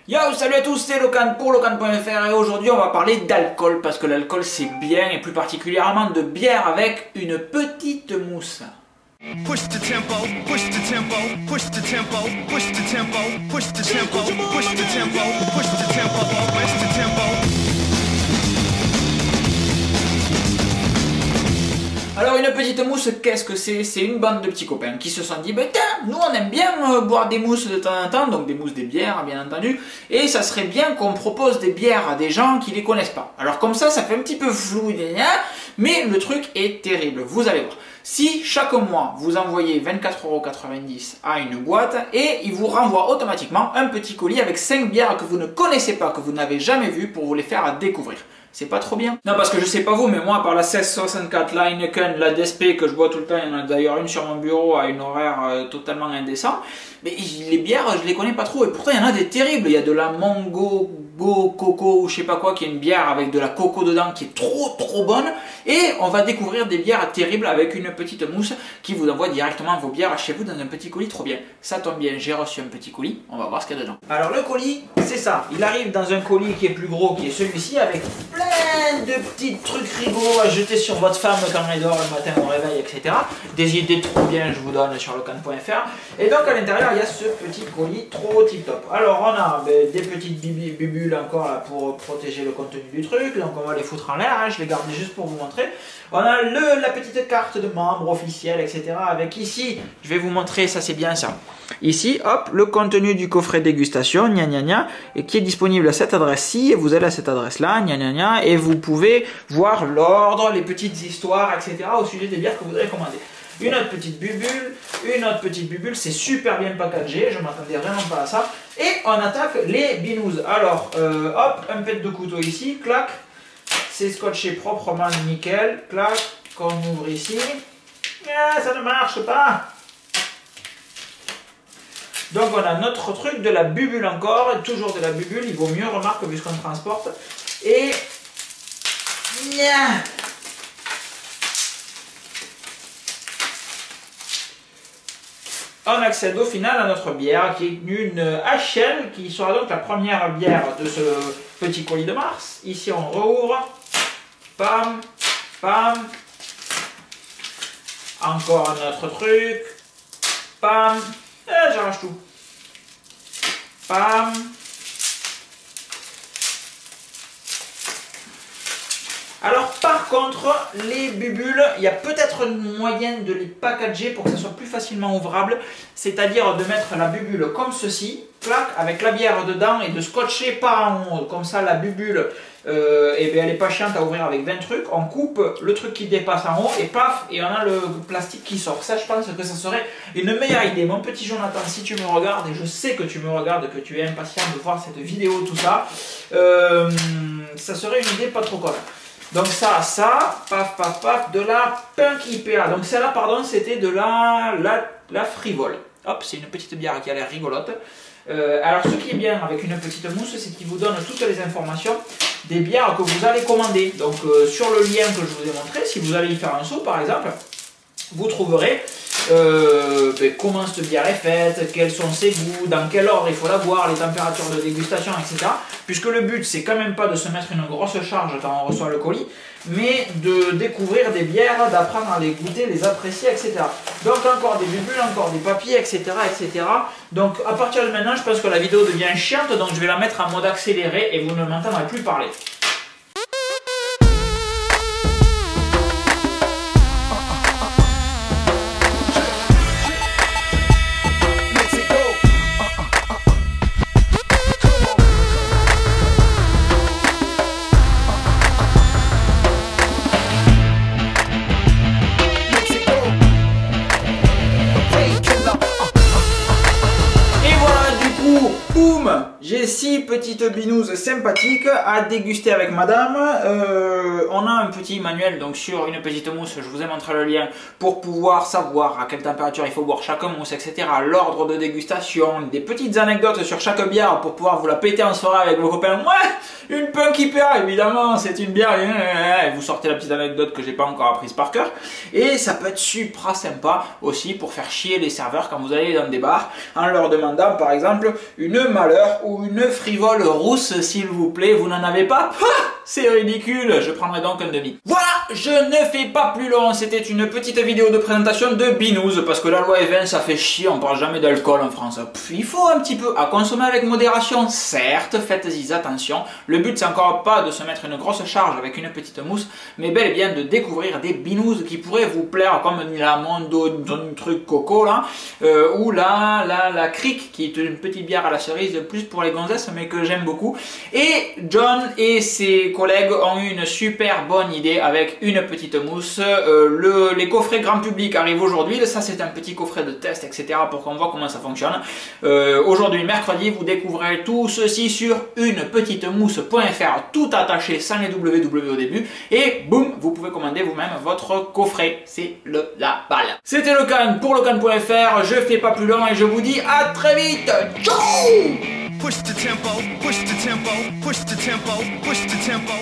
Yo, salut à tous, c'est Locan pour Locan.fr et aujourd'hui on va parler d'alcool parce que l'alcool c'est bien et plus particulièrement de bière avec une petite mousse. Push the tempo, push the tempo, push the tempo, push the tempo, push the tempo, push the tempo, push the tempo, push the tempo. Alors une petite mousse, qu'est-ce que c'est? C'est une bande de petits copains qui se sont dit, ben tiens, nous on aime bien boire des mousses de temps en temps, donc des mousses, des bières bien entendu, et ça serait bien qu'on propose des bières à des gens qui les connaissent pas. Alors comme ça fait un petit peu flou, mais le truc est terrible, vous allez voir. Si chaque mois vous envoyez 24,90 € à une boîte et il vous renvoie automatiquement un petit colis avec 5 bières que vous ne connaissez pas, que vous n'avez jamais vues pour vous les faire découvrir. C'est pas trop bien? Non, parce que je sais pas vous, mais moi, par la 1664, la Heineken, la DSP que je bois tout le temps, il y en a d'ailleurs une sur mon bureau à une horaire totalement indécent, mais les bières, je les connais pas trop, et pourtant il y en a des terribles. Il y a de la Mango Coco ou je sais pas quoi, qui est une bière avec de la coco dedans qui est trop bonne, et on va découvrir des bières terribles avec une petite mousse qui vous envoie directement vos bières chez vous dans un petit colis trop bien. Ça tombe bien, j'ai reçu un petit colis, on va voir ce qu'il y a dedans. Alors le colis, c'est ça, il arrive dans un colis qui est plus gros, qui est celui-ci, avec plein de petits trucs rigolos à jeter sur votre femme quand elle dort le matin au réveil, etc. Des idées trop bien, je vous donne sur Locan.fr. Et donc à l'intérieur, il y a ce petit colis trop tip top. Alors on a des petites bubules encore là pour protéger le contenu du truc, donc on va les foutre en l'air, hein, je les garde juste pour vous montrer. On a la petite carte de membre officiel, etc. avec ici, je vais vous montrer, ça c'est bien ça. Ici, hop, le contenu du coffret dégustation, gna gna gna, et qui est disponible à cette adresse-ci, et vous allez à cette adresse-là, gna gna gna, et vous pouvez voir l'ordre, les petites histoires, etc. au sujet des bières que vous avez commandées. Une autre petite bubule, c'est super bien packagé, je m'attendais vraiment pas à ça. Et on attaque les binous. Alors, hop, un pet de couteau ici, clac, c'est scotché proprement, nickel, clac, qu'on ouvre ici. Ah, ça ne marche pas. Donc on a notre truc, de la bubule encore, toujours de la bubule, il vaut mieux, remarque, vu ce qu'on transporte. Et... on accède au final à notre bière qui est une HL, qui sera donc la première bière de ce petit colis de mars. Ici on rouvre, pam, pam, encore notre truc, pam, et j'arrache tout, pam. Alors par contre, les bubules, il y a peut-être une moyenne de les packager pour que ça soit plus facilement ouvrable, c'est-à-dire de mettre la bubule comme ceci, clac, avec la bière dedans et de scotcher par en haut, comme ça la bubule, eh bien, elle est pas chiante à ouvrir avec 20 trucs, on coupe le truc qui dépasse en haut et paf, et on a le plastique qui sort. Ça je pense que ça serait une meilleure idée. Mon petit Jonathan, si tu me regardes, et je sais que tu me regardes, que tu es impatient de voir cette vidéo, tout ça, ça serait une idée pas trop conne. Donc ça, paf, paf, paf, de la Punk IPA. Donc celle-là, pardon, c'était de la frivole. Hop, c'est une petite bière qui a l'air rigolote. Alors ce qui est bien avec une petite mousse, c'est qu'il vous donne toutes les informations des bières que vous allez commander. Donc sur le lien que je vous ai montré, si vous allez y faire un saut par exemple, vous trouverez comment cette bière est faite, quels sont ses goûts, dans quel ordre il faut la boire, les températures de dégustation, etc. Puisque le but, c'est quand même pas de se mettre une grosse charge quand on reçoit le colis, mais de découvrir des bières, d'apprendre à les goûter, les apprécier, etc. Donc encore des bubules, encore des papiers, etc., etc. Donc à partir de maintenant, je pense que la vidéo devient chiante, donc je vais la mettre en mode accéléré et vous ne m'entendrez plus parler. Boum, j'ai 6 petites binous sympathiques à déguster avec madame. On a un petit manuel donc sur une petite mousse, je vous ai montré le lien, pour pouvoir savoir à quelle température il faut boire chaque mousse, etc. L'ordre de dégustation, des petites anecdotes sur chaque bière pour pouvoir vous la péter en soirée avec vos copains. Ouais, une Punk IPA, évidemment, c'est une bière. Et vous sortez la petite anecdote que j'ai pas encore apprise par cœur. Et ça peut être super sympa aussi pour faire chier les serveurs quand vous allez dans des bars en leur demandant par exemple une malheur ou une frivole rousse, s'il vous plaît. Vous n'en avez pas? C'est ridicule, je prendrai donc un demi. Voilà, je ne fais pas plus long, c'était une petite vidéo de présentation de Binous, parce que la loi E20 ça fait chier, on parle jamais d'alcool en France. Il faut un petit peu à consommer avec modération, certes, faites-y attention. Le but c'est encore pas de se mettre une grosse charge avec une petite mousse, mais bel et bien de découvrir des Binous qui pourraient vous plaire, comme la Mondo, un truc coco là, ou la Crick, qui est une petite bière à la cerise, plus pour les gonzesses, mais que j'aime beaucoup. Et John et ses collègues ont eu une super bonne idée avec une petite mousse. Les coffrets grand public arrivent aujourd'hui. Ça c'est un petit coffret de test, etc. pour qu'on voit comment ça fonctionne. Aujourd'hui mercredi, vous découvrirez tout ceci sur unepetitemousse.fr, tout attaché sans les www au début. Et boum, vous pouvez commander vous-même votre coffret. C'est la balle. C'était Locan pour Locan.fr. Je fais pas plus long et je vous dis à très vite. Ciao! Push the tempo, push the tempo, push the tempo, push the tempo.